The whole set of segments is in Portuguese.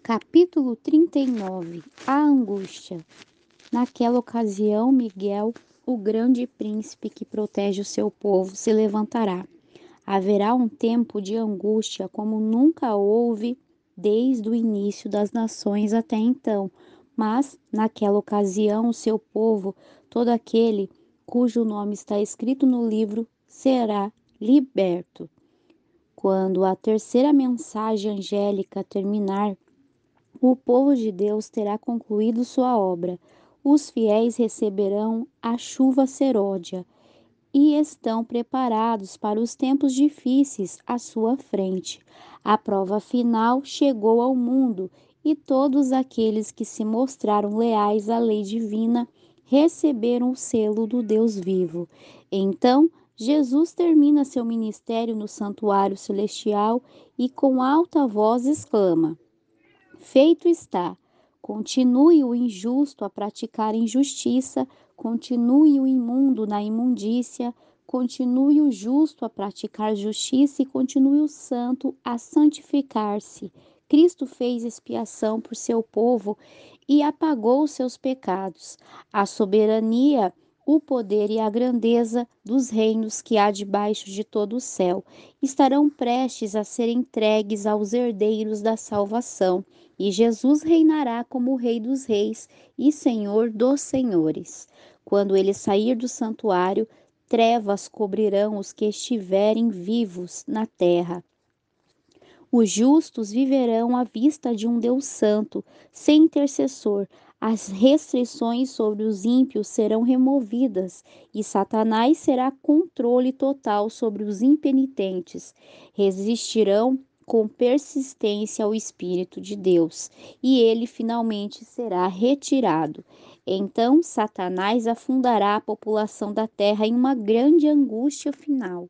Capítulo 39. A angústia. Naquela ocasião, Miguel, o grande príncipe que protege o seu povo, se levantará. Haverá um tempo de angústia como nunca houve desde o início das nações até então. Mas, naquela ocasião, o seu povo, todo aquele cujo nome está escrito no livro, será liberto. Quando a terceira mensagem angélica terminar, o povo de Deus terá concluído sua obra. Os fiéis receberão a chuva serôdia e estão preparados para os tempos difíceis à sua frente. A prova final chegou ao mundo e todos aqueles que se mostraram leais à lei divina receberam o selo do Deus vivo. Então, Jesus termina seu ministério no santuário celestial e com alta voz exclama: Feito está. Continue o injusto a praticar injustiça, continue o imundo na imundícia, continue o justo a praticar justiça e continue o santo a santificar-se. Cristo fez expiação por seu povo e apagou os seus pecados. A soberania, o poder e a grandeza dos reinos que há debaixo de todo o céu estarão prestes a ser entregues aos herdeiros da salvação. E Jesus reinará como o Rei dos Reis e Senhor dos Senhores. Quando ele sair do santuário, trevas cobrirão os que estiverem vivos na terra. Os justos viverão à vista de um Deus santo, sem intercessor. As restrições sobre os ímpios serão removidas e Satanás será controle total sobre os impenitentes. Resistirão com persistência ao Espírito de Deus e ele finalmente será retirado. Então Satanás afundará a população da terra em uma grande angústia final.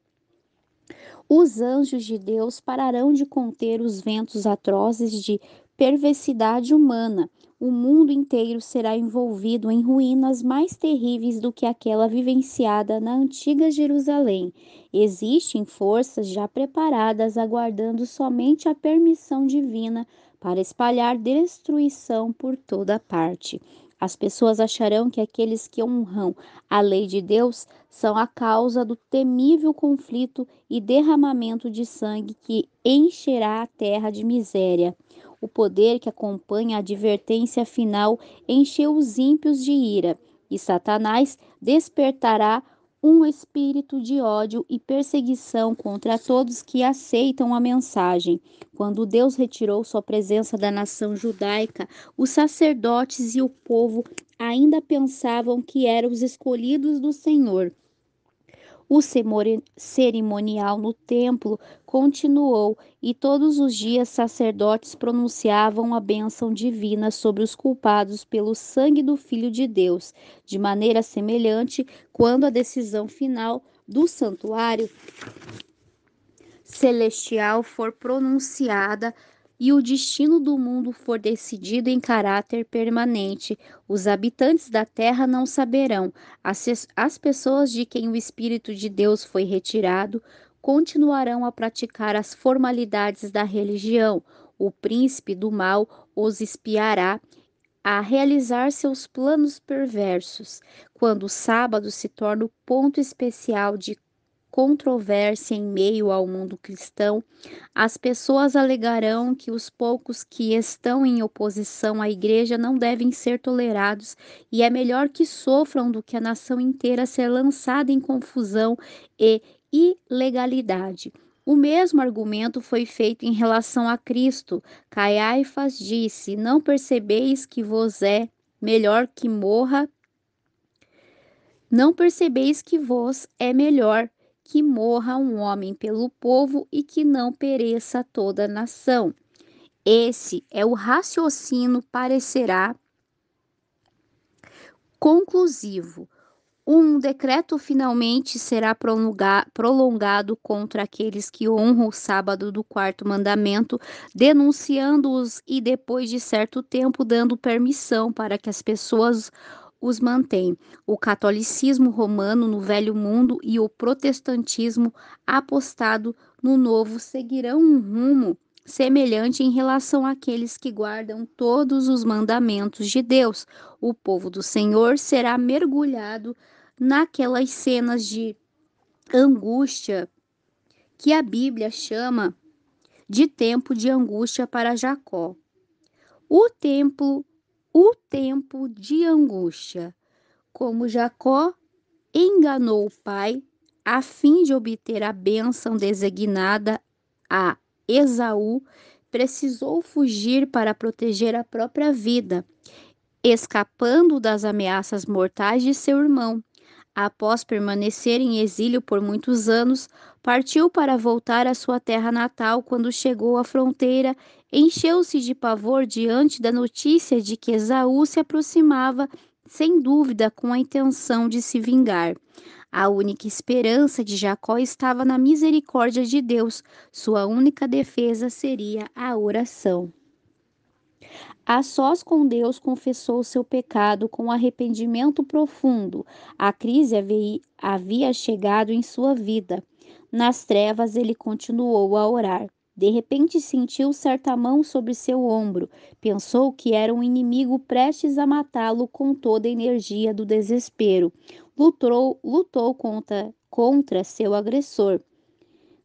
Os anjos de Deus pararão de conter os ventos atrozes de perversidade humana. O mundo inteiro será envolvido em ruínas mais terríveis do que aquela vivenciada na antiga Jerusalém. Existem forças já preparadas aguardando somente a permissão divina para espalhar destruição por toda parte. As pessoas acharão que aqueles que honram a lei de Deus são a causa do temível conflito e derramamento de sangue que encherá a terra de miséria. O poder que acompanha a advertência final encheu os ímpios de ira, e Satanás despertará um espírito de ódio e perseguição contra todos que aceitam a mensagem. Quando Deus retirou sua presença da nação judaica, os sacerdotes e o povo ainda pensavam que eram os escolhidos do Senhor. O cerimonial no templo continuou e todos os dias sacerdotes pronunciavam a bênção divina sobre os culpados pelo sangue do Filho de Deus. De maneira semelhante, quando a decisão final do santuário celestial for pronunciada e o destino do mundo for decidido em caráter permanente, os habitantes da terra não saberão. As pessoas de quem o Espírito de Deus foi retirado continuarão a praticar as formalidades da religião. O príncipe do mal os espiará a realizar seus planos perversos. Quando o sábado se torna o ponto especial de controvérsia em meio ao mundo cristão, as pessoas alegarão que os poucos que estão em oposição à igreja não devem ser tolerados e é melhor que sofram do que a nação inteira ser lançada em confusão e ilegalidade. O mesmo argumento foi feito em relação a Cristo. Caiafas disse: Não percebeis que vos é melhor que morra? Não percebeis que vos é melhor que morra um homem pelo povo e que não pereça toda a nação. Esse é o raciocínio parecerá conclusivo. Um decreto finalmente será prolongado contra aqueles que honram o sábado do quarto mandamento, denunciando-os e depois de certo tempo dando permissão para que as pessoas os mantêm. O catolicismo romano no Velho Mundo e o protestantismo apostado no Novo seguirão um rumo semelhante em relação àqueles que guardam todos os mandamentos de Deus. O povo do Senhor será mergulhado naquelas cenas de angústia que a Bíblia chama de tempo de angústia para Jacó. O tempo, o tempo de angústia, como Jacó enganou o pai a fim de obter a bênção designada a Esaú, precisou fugir para proteger a própria vida, escapando das ameaças mortais de seu irmão. Após permanecer em exílio por muitos anos, partiu para voltar à sua terra natal. Quando chegou à fronteira, encheu-se de pavor diante da notícia de que Esaú se aproximava, sem dúvida com a intenção de se vingar. A única esperança de Jacó estava na misericórdia de Deus. Sua única defesa seria a oração. A sós com Deus, confessou seu pecado com arrependimento profundo. A crise havia chegado em sua vida. Nas trevas, ele continuou a orar. De repente, sentiu certa mão sobre seu ombro. Pensou que era um inimigo prestes a matá-lo com toda a energia do desespero. Lutou contra seu agressor.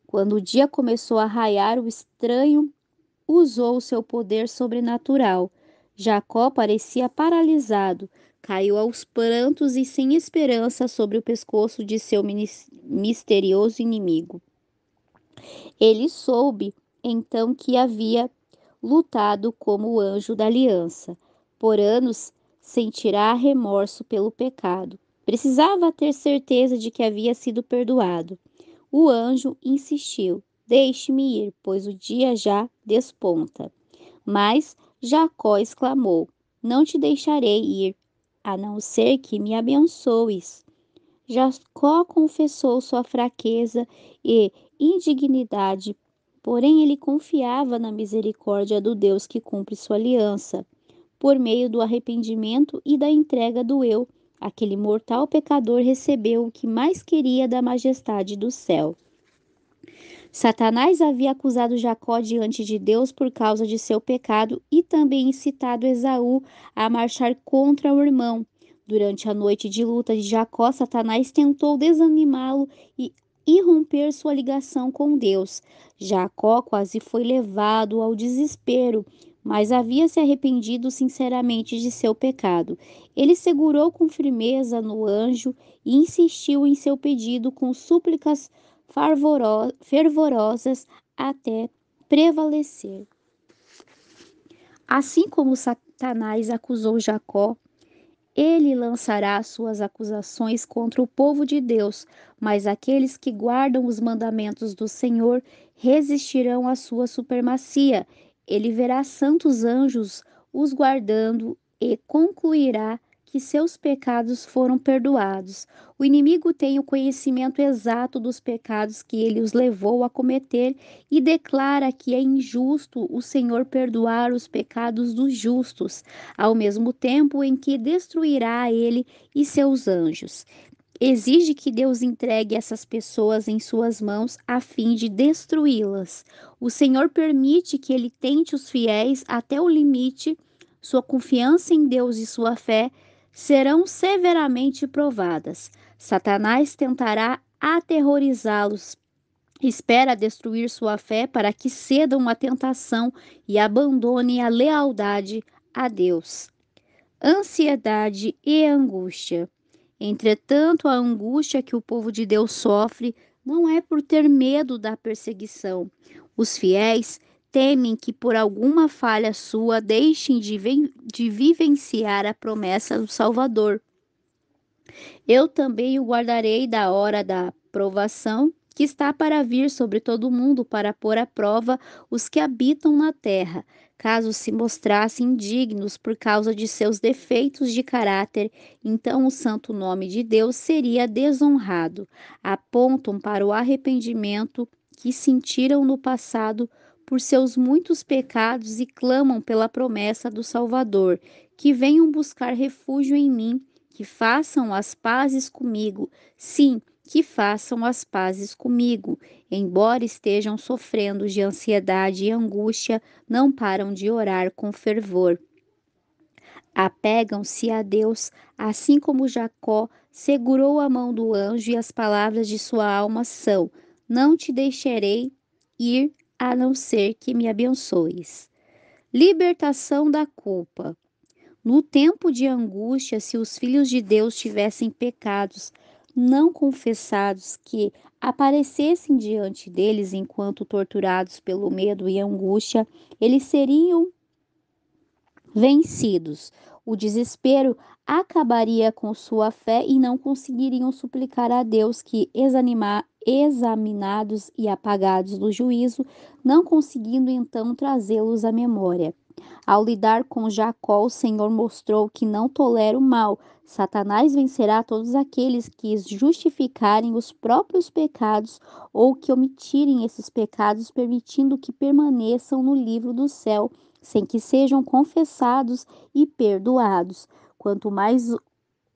Quando o dia começou a raiar, o estranho usou seu poder sobrenatural. Jacó parecia paralisado, caiu aos prantos e sem esperança sobre o pescoço de seu misterioso inimigo. Ele soube então que havia lutado como o anjo da aliança. Por anos sentirá remorso pelo pecado. Precisava ter certeza de que havia sido perdoado. O anjo insistiu: deixe-me ir, pois o dia já desponta. Mas Jacó exclamou: não te deixarei ir, a não ser que me abençoes. Jacó confessou sua fraqueza e indignidade, porém ele confiava na misericórdia do Deus que cumpre sua aliança. Por meio do arrependimento e da entrega do eu, aquele mortal pecador recebeu o que mais queria da majestade do céu. Satanás havia acusado Jacó diante de Deus por causa de seu pecado e também incitado Esaú a marchar contra o irmão. Durante a noite de luta de Jacó, Satanás tentou desanimá-lo e irromper sua ligação com Deus. Jacó quase foi levado ao desespero, mas havia se arrependido sinceramente de seu pecado. Ele segurou com firmeza no anjo e insistiu em seu pedido com súplicas fervorosas até prevalecer. Assim como Satanás acusou Jacó, ele lançará suas acusações contra o povo de Deus, mas aqueles que guardam os mandamentos do Senhor resistirão à sua supremacia. Ele verá santos anjos os guardando e concluirá que seus pecados foram perdoados. O inimigo tem o conhecimento exato dos pecados que ele os levou a cometer e declara que é injusto o Senhor perdoar os pecados dos justos, ao mesmo tempo em que destruirá ele e seus anjos. Exige que Deus entregue essas pessoas em suas mãos a fim de destruí-las. O Senhor permite que ele tente os fiéis até o limite. Sua confiança em Deus e sua fé serão severamente provadas. Satanás tentará aterrorizá-los. Espera destruir sua fé para que cedam à tentação e abandonem a lealdade a Deus. Ansiedade e angústia. Entretanto, a angústia que o povo de Deus sofre não é por ter medo da perseguição. Os fiéis temem que por alguma falha sua deixem de vivenciar a promessa do Salvador. Eu também o guardarei da hora da provação que está para vir sobre todo o mundo para pôr à prova os que habitam na terra, caso se mostrassem indignos por causa de seus defeitos de caráter, então o santo nome de Deus seria desonrado. Apontam para o arrependimento que sentiram no passado por seus muitos pecados e clamam pela promessa do Salvador, que venham buscar refúgio em mim, que façam as pazes comigo, sim, que façam as pazes comigo. Embora estejam sofrendo de ansiedade e angústia, não param de orar com fervor. Apegam-se a Deus, assim como Jacó segurou a mão do anjo e as palavras de sua alma são: Não te deixarei ir a não ser que me abençoes. Libertação da culpa. No tempo de angústia, se os filhos de Deus tivessem pecados não confessados que aparecessem diante deles enquanto torturados pelo medo e angústia, eles seriam vencidos. O desespero acabaria com sua fé e não conseguiriam suplicar a Deus que, examinados e apagados do juízo, não conseguindo então trazê-los à memória. Ao lidar com Jacó, o Senhor mostrou que não tolera o mal. Satanás vencerá todos aqueles que justificarem os próprios pecados ou que omitirem esses pecados, permitindo que permaneçam no livro do céu sem que sejam confessados e perdoados. Quanto mais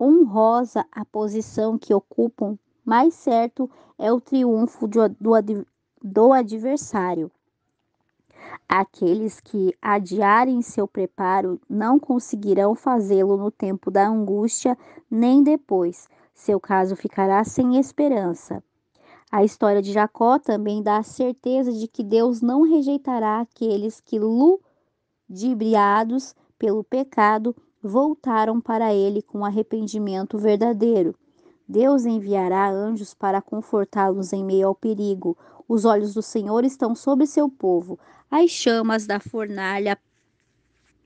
honrosa a posição que ocupam, mais certo é o triunfo do adversário. Aqueles que adiarem seu preparo não conseguirão fazê-lo no tempo da angústia, nem depois. Seu caso ficará sem esperança. A história de Jacó também dá a certeza de que Deus não rejeitará aqueles que ludibriados pelo pecado, voltaram para ele com arrependimento verdadeiro. Deus enviará anjos para confortá-los em meio ao perigo. Os olhos do Senhor estão sobre seu povo. As chamas da fornalha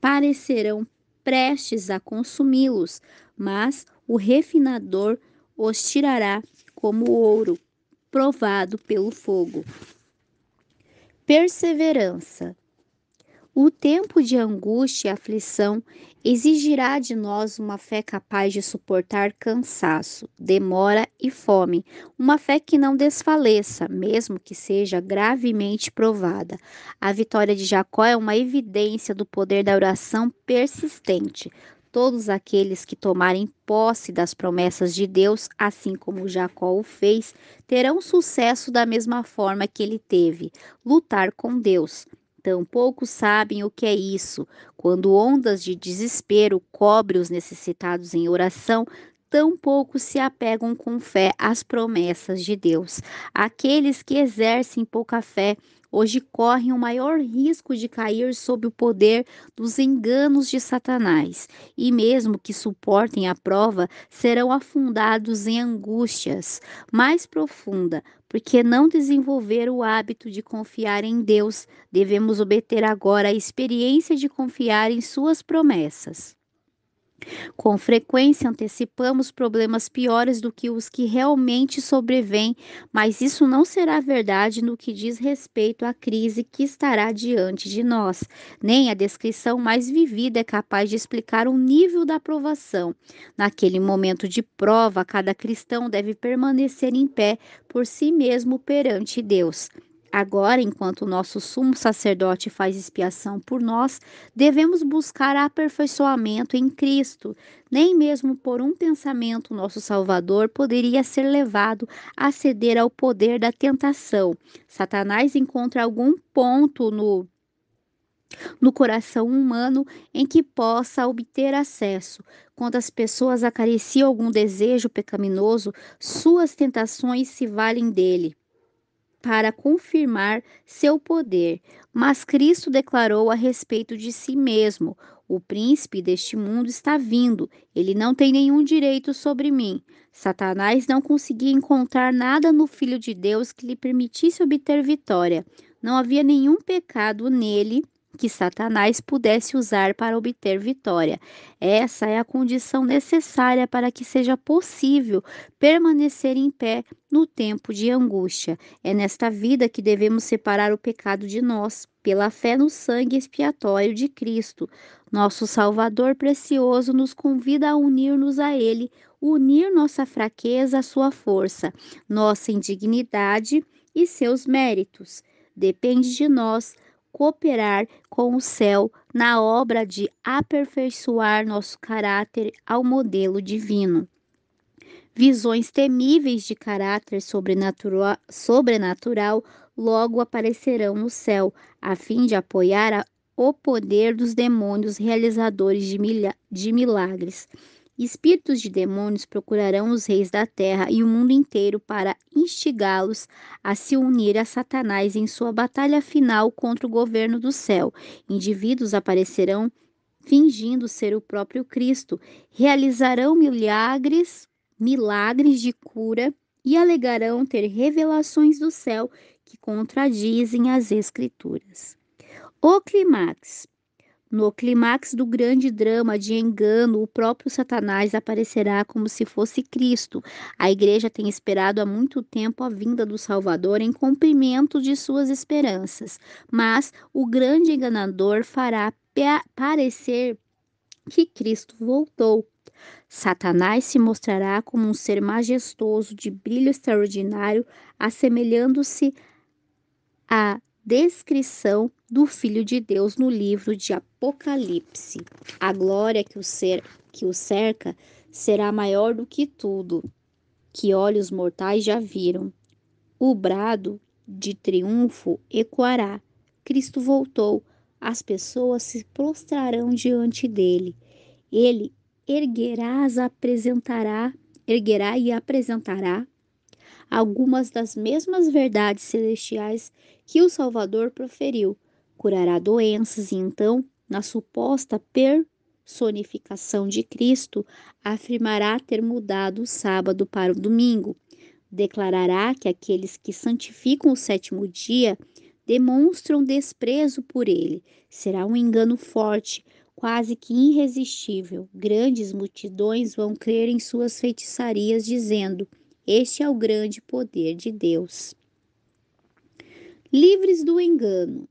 parecerão prestes a consumi-los, mas o refinador os tirará como ouro provado pelo fogo. Perseverança. O tempo de angústia e aflição exigirá de nós uma fé capaz de suportar cansaço, demora e fome, uma fé que não desfaleça, mesmo que seja gravemente provada. A vitória de Jacó é uma evidência do poder da oração persistente. Todos aqueles que tomarem posse das promessas de Deus, assim como Jacó o fez, terão sucesso da mesma forma que ele teve: lutar com Deus. Tão poucos sabem o que é isso. Quando ondas de desespero cobrem os necessitados em oração, tão poucos se apegam com fé às promessas de Deus. Aqueles que exercem pouca fé hoje correm o maior risco de cair sob o poder dos enganos de Satanás, e mesmo que suportem a prova, serão afundados em angústias mais profunda, porque não desenvolveram o hábito de confiar em Deus. Devemos obter agora a experiência de confiar em suas promessas. Com frequência antecipamos problemas piores do que os que realmente sobrevêm, mas isso não será verdade no que diz respeito à crise que estará diante de nós. Nem a descrição mais vivida é capaz de explicar o nível da provação. Naquele momento de prova, cada cristão deve permanecer em pé por si mesmo perante Deus. Agora, enquanto o nosso sumo sacerdote faz expiação por nós, devemos buscar aperfeiçoamento em Cristo. Nem mesmo por um pensamento nosso Salvador poderia ser levado a ceder ao poder da tentação. Satanás encontra algum ponto no coração humano em que possa obter acesso. Quando as pessoas acariciam algum desejo pecaminoso, suas tentações se valem dele para confirmar seu poder, mas Cristo declarou a respeito de si mesmo: o príncipe deste mundo está vindo, ele não tem nenhum direito sobre mim. Satanás não conseguia encontrar nada no Filho de Deus que lhe permitisse obter vitória. Não havia nenhum pecado nele que Satanás pudesse usar para obter vitória. Essa é a condição necessária para que seja possível permanecer em pé no tempo de angústia. É nesta vida que devemos separar o pecado de nós, pela fé no sangue expiatório de Cristo. Nosso Salvador precioso nos convida a unir-nos a Ele, unir nossa fraqueza à sua força, nossa indignidade e seus méritos. Depende de nós cooperar com o céu na obra de aperfeiçoar nosso caráter ao modelo divino. Visões temíveis de caráter sobrenatural logo aparecerão no céu, a fim de apoiar o poder dos demônios realizadores de milagres. Espíritos de demônios procurarão os reis da terra e o mundo inteiro para instigá-los a se unir a Satanás em sua batalha final contra o governo do céu. Indivíduos aparecerão fingindo ser o próprio Cristo, realizarão milagres de cura e alegarão ter revelações do céu que contradizem as Escrituras. O clímax. No clímax do grande drama de engano, o próprio Satanás aparecerá como se fosse Cristo. A igreja tem esperado há muito tempo a vinda do Salvador em cumprimento de suas esperanças, mas o grande enganador fará parecer que Cristo voltou. Satanás se mostrará como um ser majestoso de brilho extraordinário, assemelhando-se à descrição do Filho de Deus no livro de Apocalipse. A glória que o cerca será maior do que tudo que olhos mortais já viram. O brado de triunfo ecoará. Cristo voltou. As pessoas se prostrarão diante dele. Ele erguerá e apresentará algumas das mesmas verdades celestiais que o Salvador proferiu. Curará doenças e então, na suposta personificação de Cristo, afirmará ter mudado o sábado para o domingo. Declarará que aqueles que santificam o sétimo dia demonstram desprezo por ele. Será um engano forte, quase que irresistível. Grandes multidões vão crer em suas feitiçarias, dizendo: Este é o grande poder de Deus. Livres do engano.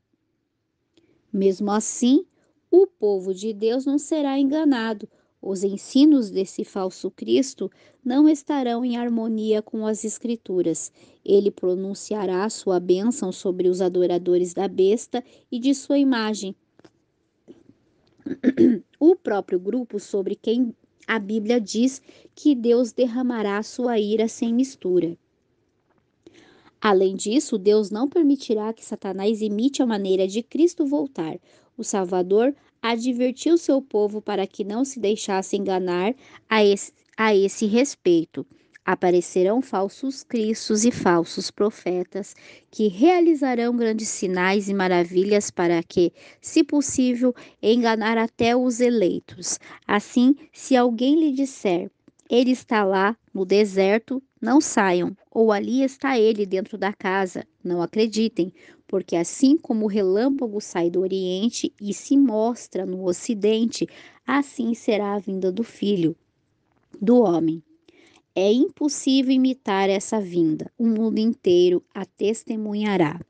Mesmo assim, o povo de Deus não será enganado. Os ensinos desse falso Cristo não estarão em harmonia com as Escrituras. Ele pronunciará sua bênção sobre os adoradores da besta e de sua imagem. O próprio grupo sobre quem a Bíblia diz que Deus derramará sua ira sem mistura. Além disso, Deus não permitirá que Satanás imite a maneira de Cristo voltar. O Salvador advertiu seu povo para que não se deixasse enganar a esse respeito. Aparecerão falsos cristos e falsos profetas que realizarão grandes sinais e maravilhas para que, se possível, enganar até os eleitos. Assim, se alguém lhe disser: ele está lá no deserto, não saiam, ou ali está ele dentro da casa, não acreditem, porque assim como o relâmpago sai do Oriente e se mostra no Ocidente, assim será a vinda do Filho do Homem. É impossível imitar essa vinda, o mundo inteiro a testemunhará.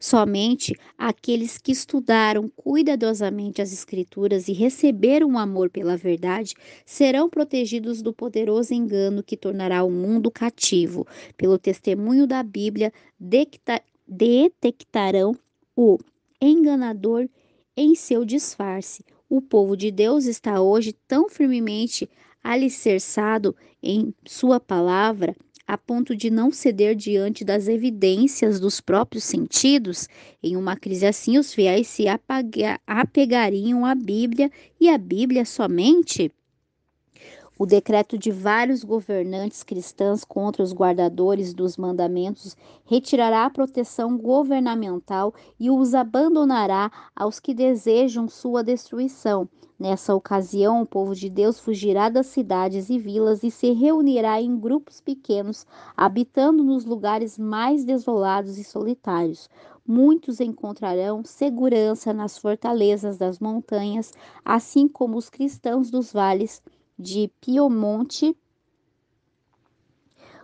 Somente aqueles que estudaram cuidadosamente as Escrituras e receberam o amor pela verdade serão protegidos do poderoso engano que tornará o mundo cativo. Pelo testemunho da Bíblia, detectarão o enganador em seu disfarce. O povo de Deus está hoje tão firmemente alicerçado em sua palavra a ponto de não ceder diante das evidências dos próprios sentidos. Em uma crise assim, os fiéis se apegariam à Bíblia e à Bíblia somente. O decreto de vários governantes cristãos contra os guardadores dos mandamentos retirará a proteção governamental e os abandonará aos que desejam sua destruição. Nessa ocasião, o povo de Deus fugirá das cidades e vilas e se reunirá em grupos pequenos, habitando nos lugares mais desolados e solitários. Muitos encontrarão segurança nas fortalezas das montanhas, assim como os cristãos dos vales de Piemonte.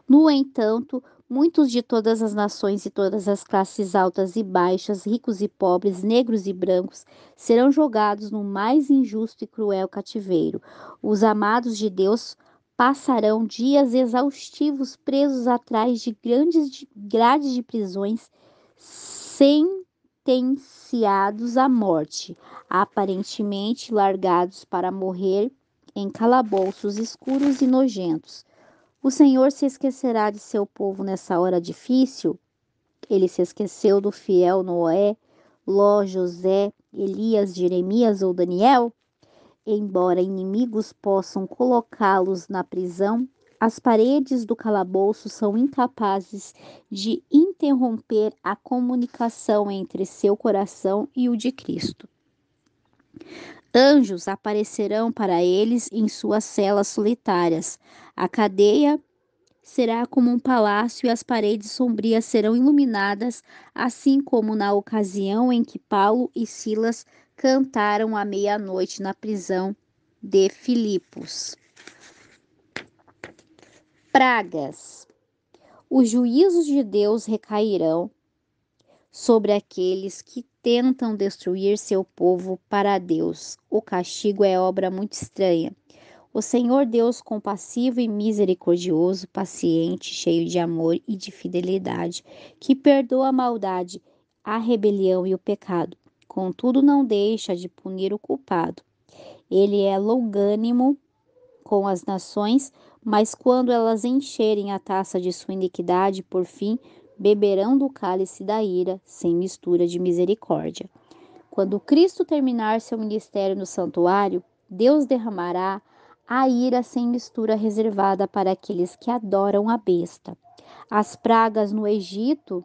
No entanto, muitos de todas as nações e todas as classes altas e baixas, ricos e pobres, negros e brancos, serão jogados no mais injusto e cruel cativeiro. Os amados de Deus passarão dias exaustivos presos atrás de grandes grades de prisões, sentenciados à morte, aparentemente largados para morrer em calabouços escuros e nojentos. O Senhor se esquecerá de seu povo nessa hora difícil? Ele se esqueceu do fiel Noé, Ló, José, Elias, Jeremias ou Daniel? Embora inimigos possam colocá-los na prisão, as paredes do calabouço são incapazes de interromper a comunicação entre seu coração e o de Cristo. Anjos aparecerão para eles em suas celas solitárias. A cadeia será como um palácio e as paredes sombrias serão iluminadas, assim como na ocasião em que Paulo e Silas cantaram à meia-noite na prisão de Filipos. Pragas. Os juízos de Deus recairão sobre aqueles que tentam destruir seu povo para Deus. O castigo é obra muito estranha. O Senhor Deus compassivo e misericordioso, paciente, cheio de amor e de fidelidade, que perdoa a maldade, a rebelião e o pecado, contudo não deixa de punir o culpado. Ele é longânimo com as nações, mas quando elas encherem a taça de sua iniquidade, por fim, beberão do cálice da ira, sem mistura de misericórdia. Quando Cristo terminar seu ministério no santuário, Deus derramará a ira sem mistura reservada para aqueles que adoram a besta. As pragas no Egito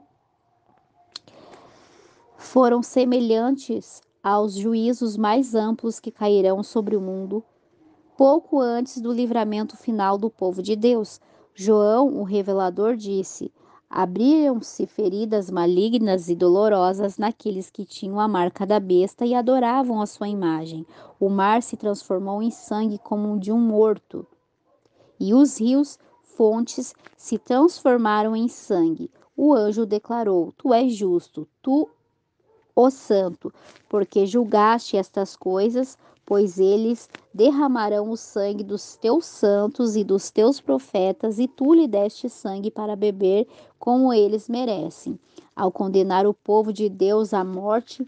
foram semelhantes aos juízos mais amplos que cairão sobre o mundo pouco antes do livramento final do povo de Deus. João, o revelador, disse: abriram-se feridas malignas e dolorosas naqueles que tinham a marca da besta e adoravam a sua imagem. O mar se transformou em sangue como o de um morto, e os rios, fontes, se transformaram em sangue. O anjo declarou: Tu és justo, tu, ó Santo, porque julgaste estas coisas, pois eles derramarão o sangue dos teus santos e dos teus profetas, e tu lhe deste sangue para beber, como eles merecem. Ao condenar o povo de Deus à morte,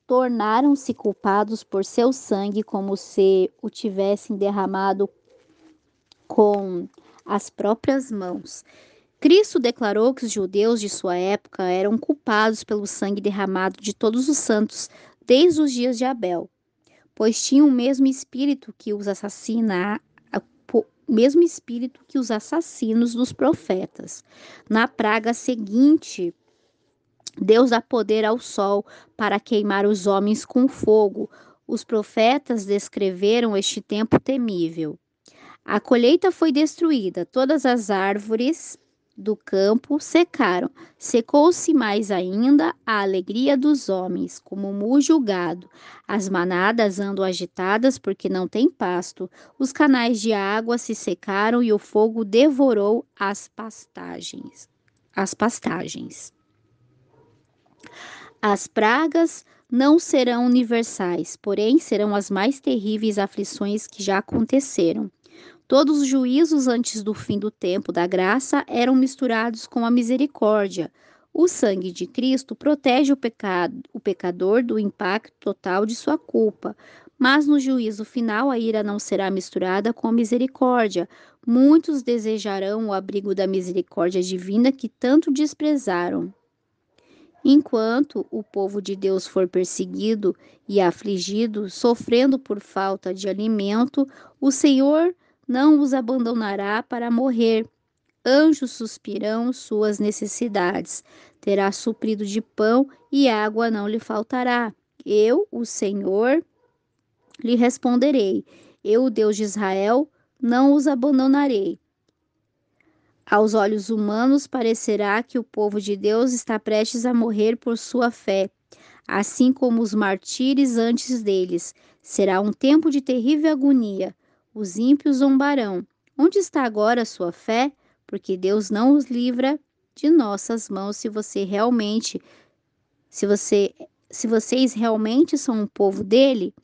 tornaram-se culpados por seu sangue, como se o tivessem derramado com as próprias mãos. Cristo declarou que os judeus de sua época eram culpados pelo sangue derramado de todos os santos desde os dias de Abel, pois tinham o mesmo espírito que os assassinos dos profetas. Na praga seguinte, Deus dá poder ao sol para queimar os homens com fogo. Os profetas descreveram este tempo temível. A colheita foi destruída, todas as árvores do campo secaram. Secou-se mais ainda a alegria dos homens, como muge o gado. As manadas andam agitadas porque não têm pasto. Os canais de água se secaram e o fogo devorou as pastagens. As pragas não serão universais, porém serão as mais terríveis aflições que já aconteceram. Todos os juízos antes do fim do tempo da graça eram misturados com a misericórdia. O sangue de Cristo protege o pecador do impacto total de sua culpa. Mas no juízo final a ira não será misturada com a misericórdia. Muitos desejarão o abrigo da misericórdia divina que tanto desprezaram. Enquanto o povo de Deus for perseguido e afligido, sofrendo por falta de alimento, o Senhor não os abandonará para morrer. Anjos suspirão suas necessidades. Terá suprido de pão e água não lhe faltará. Eu, o Senhor, lhe responderei. Eu, o Deus de Israel, não os abandonarei. Aos olhos humanos parecerá que o povo de Deus está prestes a morrer por sua fé, assim como os mártires antes deles. Será um tempo de terrível agonia. Os ímpios zombarão. Onde está agora a sua fé? Porque Deus não os livra de nossas mãos se vocês realmente são um povo dele.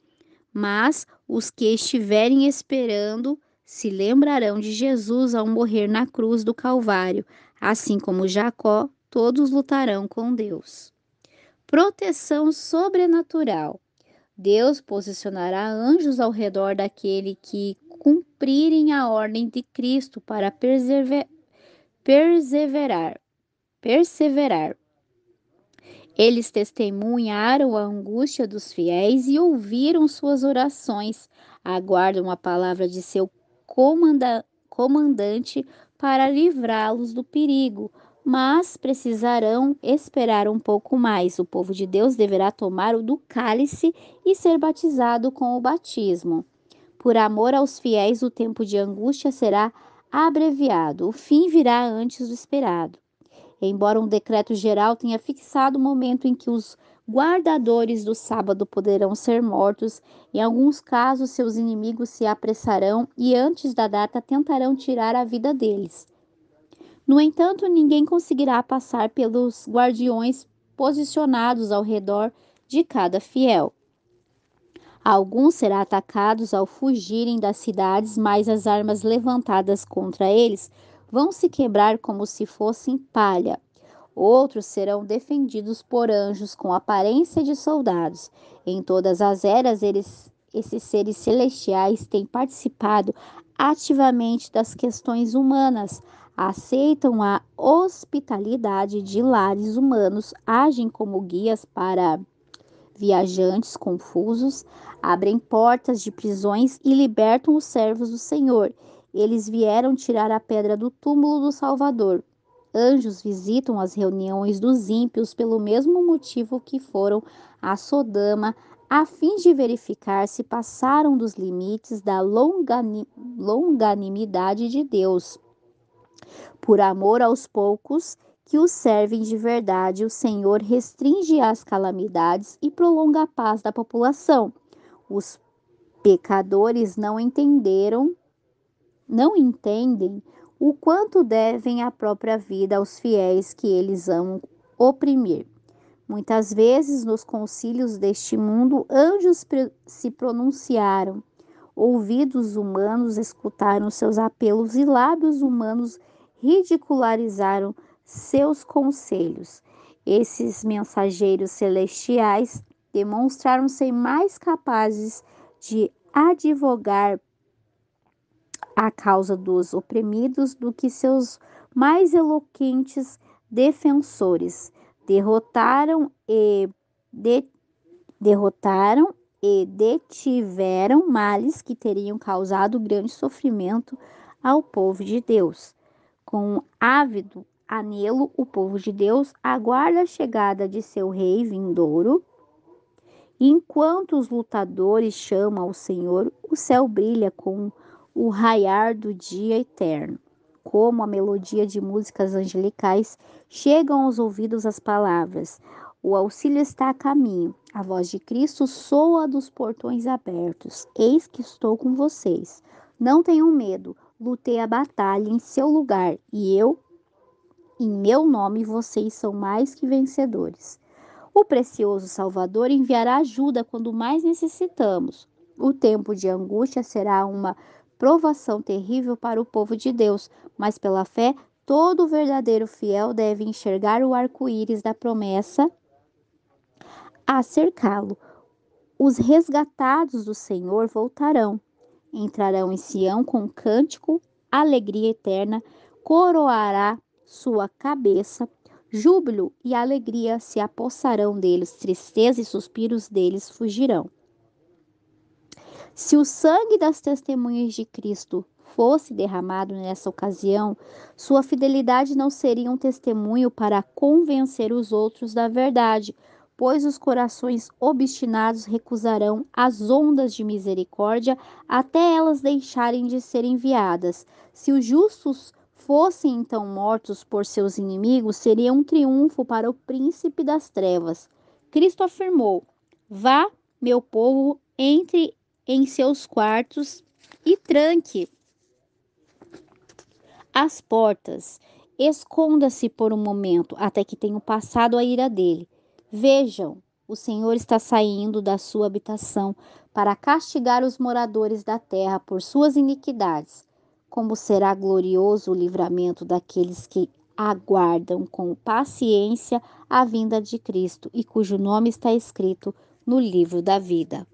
Mas os que estiverem esperando se lembrarão de Jesus ao morrer na cruz do Calvário. Assim como Jacó, todos lutarão com Deus. Proteção sobrenatural. Deus posicionará anjos ao redor daquele que cumprirem a ordem de Cristo para perseverar, perseverar. Eles testemunharam a angústia dos fiéis e ouviram suas orações. Aguardam a palavra de seu comandante para livrá-los do perigo, mas precisarão esperar um pouco mais. O povo de Deus deverá tomar o do cálice e ser batizado com o batismo. Por amor aos fiéis, o tempo de angústia será abreviado. O fim virá antes do esperado. Embora um decreto geral tenha fixado o momento em que os guardadores do sábado poderão ser mortos, em alguns casos seus inimigos se apressarão e antes da data tentarão tirar a vida deles. No entanto, ninguém conseguirá passar pelos guardiões posicionados ao redor de cada fiel. Alguns serão atacados ao fugirem das cidades, mas as armas levantadas contra eles vão se quebrar como se fossem palha. Outros serão defendidos por anjos com aparência de soldados. Em todas as eras, esses seres celestiais têm participado ativamente das questões humanas, aceitam a hospitalidade de lares humanos, agem como guias para viajantes confusos, abrem portas de prisões e libertam os servos do Senhor. Eles vieram tirar a pedra do túmulo do Salvador. Anjos visitam as reuniões dos ímpios pelo mesmo motivo que foram a Sodoma, a fim de verificar se passaram dos limites da longanimidade de Deus. Por amor aos poucos que o servem de verdade, o Senhor restringe as calamidades e prolonga a paz da população. Os pecadores não entendem o quanto devem a própria vida aos fiéis que eles amam oprimir. Muitas vezes, nos concílios deste mundo, anjos se pronunciaram, ouvidos humanos escutaram seus apelos e lábios humanos ridicularizaram seus conselhos. Esses mensageiros celestiais demonstraram ser mais capazes de advogar a causa dos oprimidos do que seus mais eloquentes defensores. Derrotaram e detiveram males que teriam causado grande sofrimento ao povo de Deus. Com um ávido anelo, o povo de Deus aguarda a chegada de seu rei vindouro. Enquanto os lutadores chamam ao Senhor, o céu brilha com o raiar do dia eterno. Como a melodia de músicas angelicais, chegam aos ouvidos as palavras: o auxílio está a caminho. A voz de Cristo soa dos portões abertos. Eis que estou com vocês. Não tenham medo. Lutei a batalha em seu lugar e em meu nome, vocês são mais que vencedores. O precioso Salvador enviará ajuda quando mais necessitamos. O tempo de angústia será uma provação terrível para o povo de Deus, mas pela fé, todo verdadeiro fiel deve enxergar o arco-íris da promessa a cercá-lo. Os resgatados do Senhor voltarão, entrarão em Sião com cântico, alegria eterna, coroará sua cabeça, júbilo e alegria se apossarão deles, tristeza e suspiros deles fugirão. Se o sangue das testemunhas de Cristo fosse derramado nessa ocasião, sua fidelidade não seria um testemunho para convencer os outros da verdade, pois os corações obstinados recusarão as ondas de misericórdia até elas deixarem de ser enviadas. Se os justos fossem então mortos por seus inimigos, seria um triunfo para o príncipe das trevas. Cristo afirmou: vá, meu povo, entre em seus quartos e tranque as portas. Esconda-se por um momento, até que tenham passado a ira dele. Vejam, o Senhor está saindo da sua habitação para castigar os moradores da terra por suas iniquidades. Como será glorioso o livramento daqueles que aguardam com paciência a vinda de Cristo e cujo nome está escrito no livro da vida.